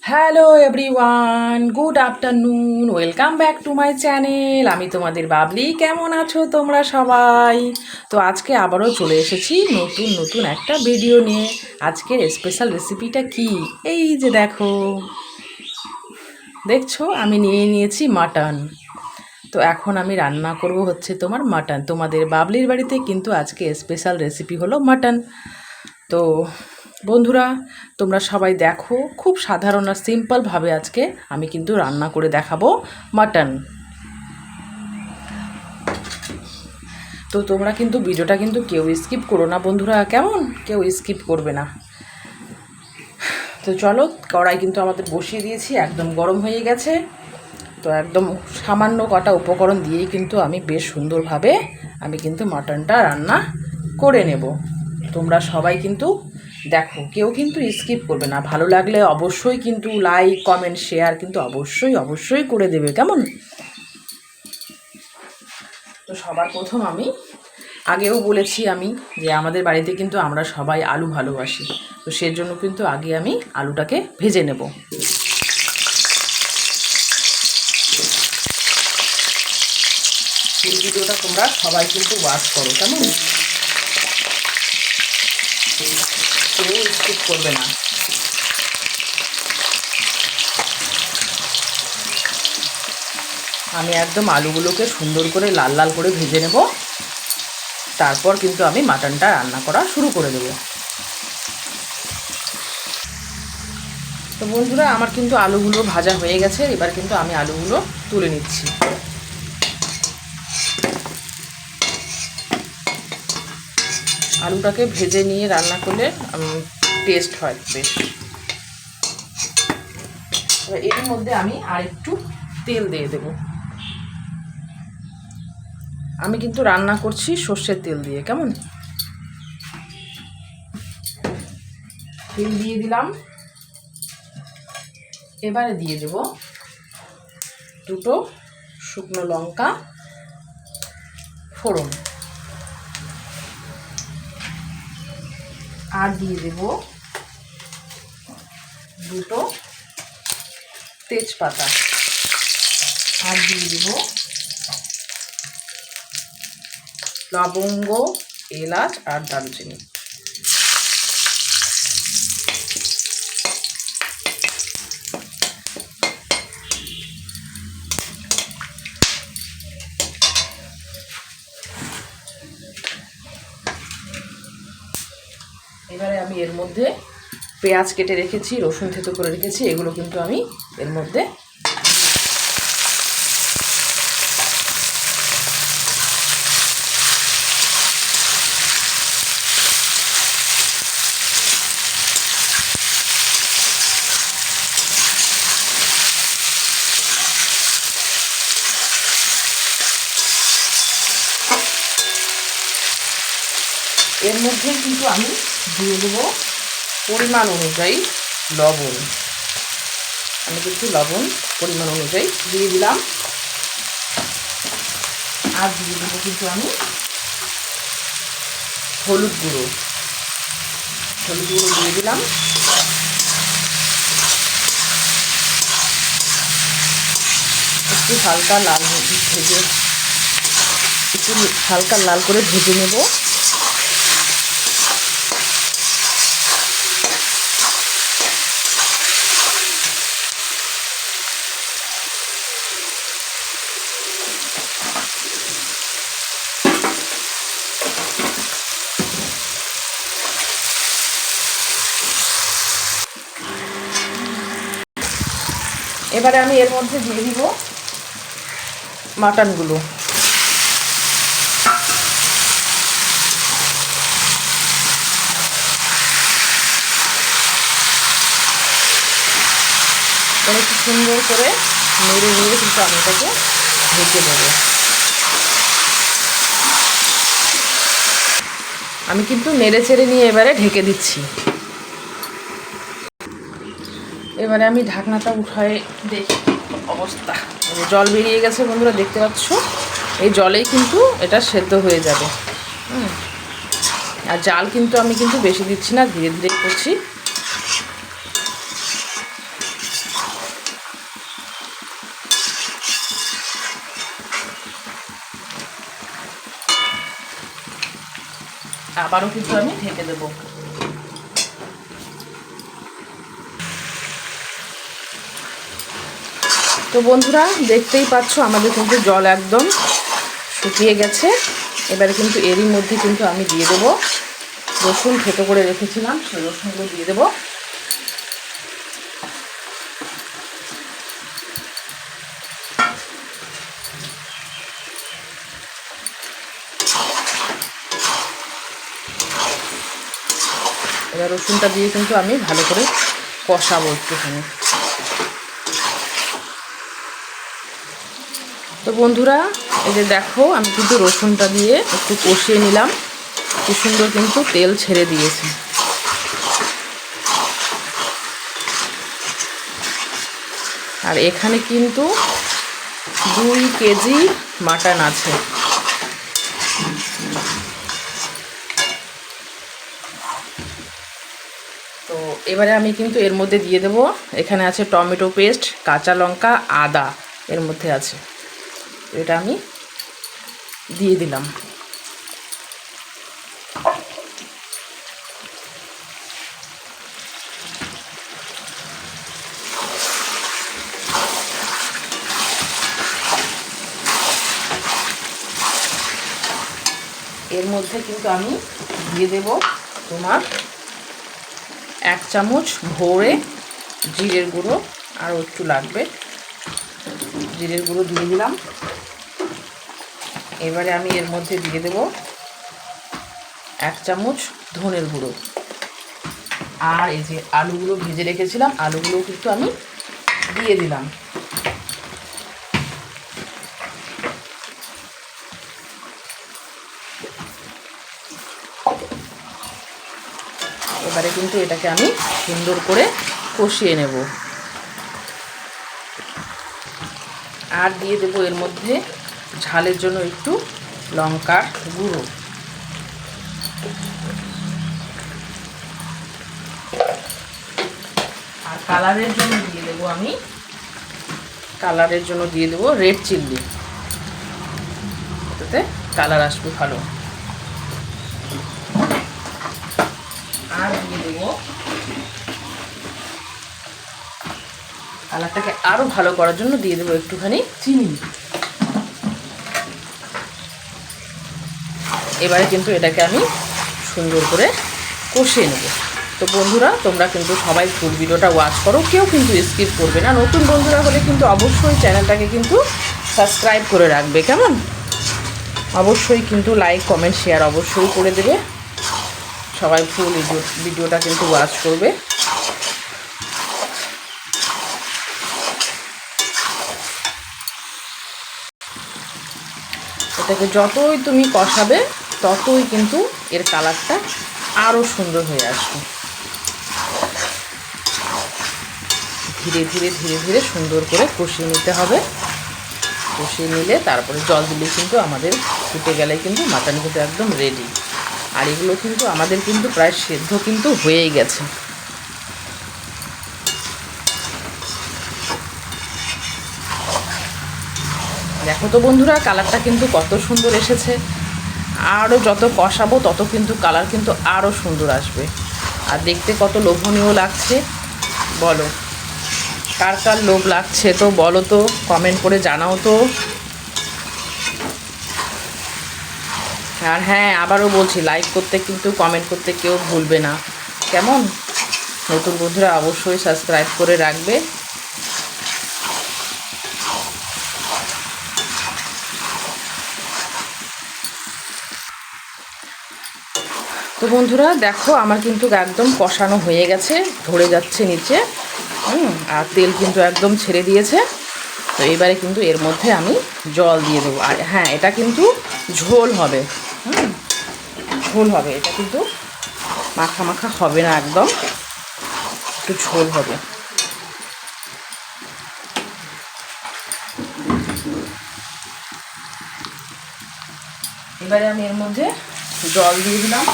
Hello everyone, good afternoon, welcome back to my channel. আমি তোমাদের বাবলি। কেমন আছো তোমরা সবাই? তো আজকে আবারও চলে এসেছি নতুন একটা ভিডিও নিয়ে। আজকের স্পেশাল রেসিপিটা কি, এই যে দেখছো আমি নিয়ে নিয়েছি মাটন। তো এখন আমি রান্না করব হচ্ছে তোমার মাটন। তোমাদের বাবলির বাড়িতে কিন্তু আজকে স্পেশাল রেসিপি হলো মাটন। তো বন্ধুরা, তোমরা সবাই দেখো, খুব সাধারণ আর সিম্পলভাবে আজকে আমি কিন্তু রান্না করে দেখাবো মাটন। তো তোমরা কিন্তু ভিডিওটা কিন্তু কেউ স্কিপ করো না বন্ধুরা, কেমন? কেউ স্কিপ করবে না। তো চলো, কড়াই কিন্তু আমাদের বসিয়ে দিয়েছি, একদম গরম হয়ে গেছে। তো একদম সামান্য কটা উপকরণ দিয়েই কিন্তু আমি বেশ সুন্দরভাবে আমি কিন্তু মাটনটা রান্না করে নেব। তোমরা সবাই কিন্তু দেখো, কেউ কিন্তু স্কিপ করবে না। ভালো লাগলে অবশ্যই কিন্তু লাইক কমেন্ট শেয়ার কিন্তু অবশ্যই করে দেবে, কেমন? তো সবার প্রথম আমি আগেও বলেছি আমি যে আমাদের বাড়িতে কিন্তু আমরা সবাই আলু ভালোবাসি। তো সেজন্য কিন্তু আগে আমি আলুটাকে ভেজে নেব। এই ভিডিওটা তোমরা সবাই কিন্তু ওয়াচ করো, কেমন? কেউ স্কিপ করবে না। আমি একদম আলুগুলোকে সুন্দর করে লাল লাল করে ভেজে নেব, তারপর কিন্তু আমি মাটনটা রান্না করা শুরু করে দেব। তো বন্ধুরা, আমার কিন্তু আলুগুলো ভাজা হয়ে গেছে। এবার কিন্তু আমি আলুগুলো তুলে নিচ্ছি। আলুটাকে ভেজে নিয়ে রান্না করলে টেস্ট হয় বেশ। এর মধ্যে আমি আর একটু তেল দিয়ে দেব। আমি কিন্তু রান্না করছি সর্ষের তেল দিয়ে, কেমন? তেল দিয়ে দিলাম। এবারে দিয়ে দেব দুটো শুকনো লঙ্কা ফোড়ন, আর দিয়ে দেব দুটো তেজপাতা, আর দিয়ে দেব লবঙ্গ, এলাচ আর দারুচিনি। এবারে আমি এর মধ্যে পেঁয়াজ কেটে রেখেছি, রসুন থেতো করে রেখেছি, এগুলো কিন্তু আমি এর মধ্যে এর মধ্যে কিন্তু আমি দিয়ে দেবো পরিমাণ অনুযায়ী লবণ। আমি কিন্তু লবণ পরিমাণ অনুযায়ী দিয়ে দিলাম। আর দিয়ে দেবো কিন্তু আমি হলুদ গুঁড়ো দিয়ে দিলাম। একটু হালকা লাল করে ভেজে নেব। এবারে আমি এর মধ্যে দিয়ে দিব মাটনগুলো। একটু সুন্দর করে নেড়ে নিয়ে কিন্তু আমি এটাকে ঢেকে দেবো। আমি কিন্তু নেড়ে চেড়ে নিয়ে এবারে ঢেকে দিচ্ছি। এবারে আমি ঢাকনাটা উঠায় দেখি অবস্থা। জল বেরিয়ে গেছে বন্ধুরা, দেখতে পাচ্ছ? এই জলেই কিন্তু এটা সেদ্ধ হয়ে যাবে। আর জাল কিন্তু আমি কিন্তু বেশি দিচ্ছি না, ধীরে ধীরে করছি। আবারও কিন্তু আমি ঢেকে দেবো। তো বন্ধুরা দেখতেই পাচ্ছ আমাদের কিন্তু জল একদম শুকিয়ে গেছে। এবারে কিন্তু এরই মধ্যে কিন্তু আমি দিয়ে দেবো রসুন, থেতো করে রেখেছিলাম সেই রসুনগুলো দিয়ে দেবো। এবার রসুনটা দিয়ে কিন্তু আমি ভালো করে কষাবো একটুখানি। তো বন্ধুরা এই যে দেখো আমি কিন্তু রসুনটা দিয়ে একটু কষিয়ে নিলাম, কি সুন্দর কিন্তু তেল ছেড়ে দিয়েছে। আর এখানে কিন্তু 2 কেজি মাটন আছে। তো এবারে আমি কিন্তু এর মধ্যে দিয়ে দেব, এখানে আছে টমেটো পেস্ট, কাঁচা লঙ্কা, আদা এর মধ্যে আছে, এটা আমি দিয়ে দিলাম। এর মধ্যে কিন্তু আমি দিয়ে দেব তোমার 1 চামচ ভরে জিরের গুঁড়ো, আরও একটু লাগবে, জিরের গুঁড়ো দিয়ে দিলাম। এবারে আমি এর মধ্যে দিয়ে দেব 1 চামচ ধনের গুঁড়ো, আর এই যে আলুগুলো ভেজে রেখেছিলাম আলুগুলো কিন্তু আমি দিয়ে দিলাম। এবারে কিন্তু এটাকে আমি সুন্দর করে কষিয়ে নেব। আর দিয়ে দেবো এর মধ্যে ঝালের জন্য একটু লঙ্কার গুঁড়ো। আর কালারের জন্য দিয়ে দেবো আমি রেড চিলি, এটাতে কালার আসবে ভালো। আর দিয়ে দেবো কালারটাকে আরও ভালো করার জন্য দিয়ে দেবো একটুখানি চিনি। এবারে কিন্তু এটাকে আমি সুন্দর করে কষিয়ে নেব। তো বন্ধুরা তোমরা কিন্তু সবাই ফুল ভিডিওটা ওয়াচ করো, কেউ কিন্তু স্কিপ করবে না। নতুন বন্ধুরা হলে কিন্তু অবশ্যই চ্যানেলটাকে কিন্তু সাবস্ক্রাইব করে রাখবে, কেমন? অবশ্যই কিন্তু লাইক কমেন্ট শেয়ার অবশ্যই করে দেবে। সবাই ফুল ভিডিওটা কিন্তু ওয়াচ করবে। এটাকে যতই তুমি কষাবে ততই কিন্তু এর কালারটা আরও সুন্দর হয়ে আসবে। ধীরে ধীরে ধীরে ধীরে সুন্দর করে কষিয়ে নিতে হবে। কষিয়ে নিলে তারপরে জল দিলে কিন্তু আমাদের ফুটে গেলে কিন্তু মাটন কিন্তু একদম রেডি। আর এগুলো কিন্তু আমাদের কিন্তু প্রায় সেদ্ধ কিন্তু হয়েই গেছে। দেখো তো বন্ধুরা কালারটা কিন্তু কত সুন্দর এসেছে। আরও যত কষাবো তত কিন্তু কালার কিন্তু আরও সুন্দর আসবে। আর দেখতে কত লোভনীয় লাগছে বলো, কার কার লোভ লাগছে তো বলো তো, কমেন্ট করে জানাও তো। আর হ্যাঁ আবারও বলছি লাইক করতে কিন্তু কমেন্ট করতে কেউ ভুলবে না, কেমন? নতুন বন্ধুরা অবশ্যই সাবস্ক্রাইব করে রাখবে। তো বন্ধুরা দেখো আমার কিন্তু একদম কষানো হয়ে গেছে, ধরে যাচ্ছে নিচে, আর তেল কিন্তু একদম ছেড়ে দিয়েছে। তো এবারে কিন্তু এর মধ্যে আমি জল দিয়ে দেবো। আর হ্যাঁ এটা কিন্তু ঝোল হবে, ঝোল হবে, এটা কিন্তু মাখা মাখা হবে না, একদম একটু ঝোল হবে। এবারে আমি এর মধ্যে জল দিয়ে দিলাম।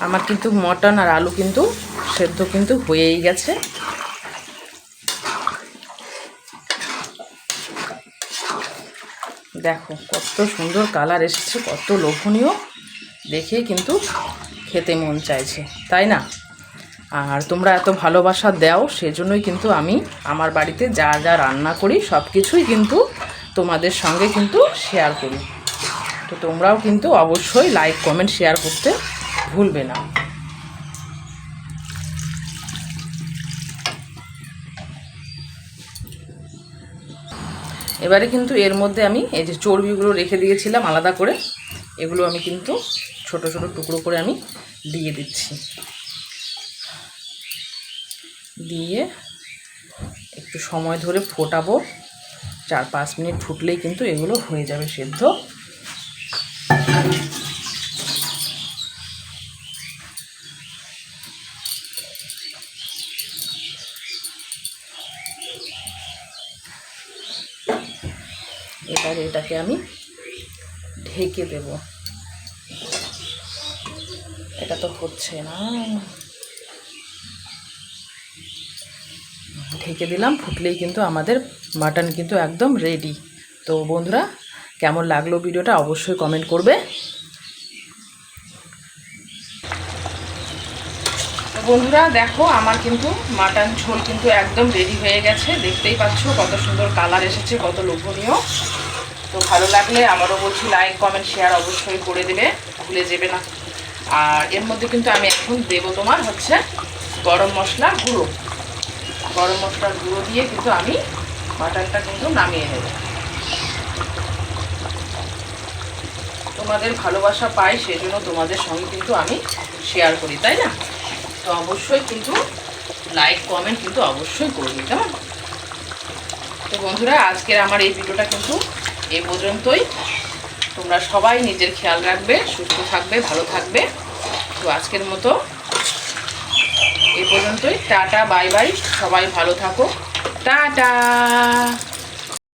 আমার কিন্তু মটন আর আলু কিন্তু সেদ্ধ কিন্তু হয়েই গেছে। দেখো কত সুন্দর কালার এসেছে, কত লোভনীয়, দেখে কিন্তু খেতে মন চাইছে, তাই না? আর তোমরা এত ভালোবাসা দাও, সেজন্যই কিন্তু আমি আমার বাড়িতে যা যা রান্না করি সব কিছুই কিন্তু তোমাদের সঙ্গে কিন্তু শেয়ার করি। তো তোমরাও কিন্তু অবশ্যই লাইক কমেন্ট শেয়ার করতে ভুলবে না। এবারে কিন্তু এর মধ্যে আমি এই যে চর্বিগুলো রেখে দিয়েছিলাম আলাদা করে, এগুলো আমি কিন্তু ছোট ছোট টুকরো করে আমি দিয়ে দিচ্ছি। দিয়ে একটু সময় ধরে ফোটাবো, 4-5 মিনিট ফুটলেই কিন্তু এগুলো হয়ে যাবে সেদ্ধ। এবারে এটাকে আমি ঢেকে দেব। এটা তো হচ্ছে না, ঢেকে দিলাম, ফুটলেই কিন্তু আমাদের মাটন কিন্তু একদম রেডি। তো বন্ধুরা, কেমন লাগলো ভিডিওটা অবশ্যই কমেন্ট করবে। তো বন্ধুরা দেখো, আমার কিন্তু মাটন ঝোল কিন্তু একদম রেডি হয়ে গেছে, দেখতেই পাচ্ছ কত সুন্দর কালার এসেছে, কত লোভনীয়। তো ভালো লাগলে আবারও বলছি লাইক কমেন্ট শেয়ার অবশ্যই করে দেবে, ভুলে যাবে না। আর এর মধ্যে কিন্তু আমি এখন দেবো তোমার হচ্ছে গরম মশলার গুঁড়ো। গরম মশলার গুঁড়ো দিয়ে কিন্তু আমি মাটনটা কিন্তু নামিয়ে নেব। তোমাদের ভালোবাসা পাই, সেজন্য তোমাদের সঙ্গে কিন্তু আমি শেয়ার করি, তাই না? তো অবশ্যই কিন্তু লাইক কমেন্ট কিন্তু অবশ্যই করবে, কেমন? তো বন্ধুরা, আজকের আমার এই ভিডিওটা কিন্তু এই পর্যন্তই। তোমরা সবাই নিজের খেয়াল রাখবে, সুস্থ থাকবে, ভালো থাকবে। তো আজকের মতো এই পর্যন্তই। টাটা, বাই বাই, সবাই ভালো থাকো, টাটা।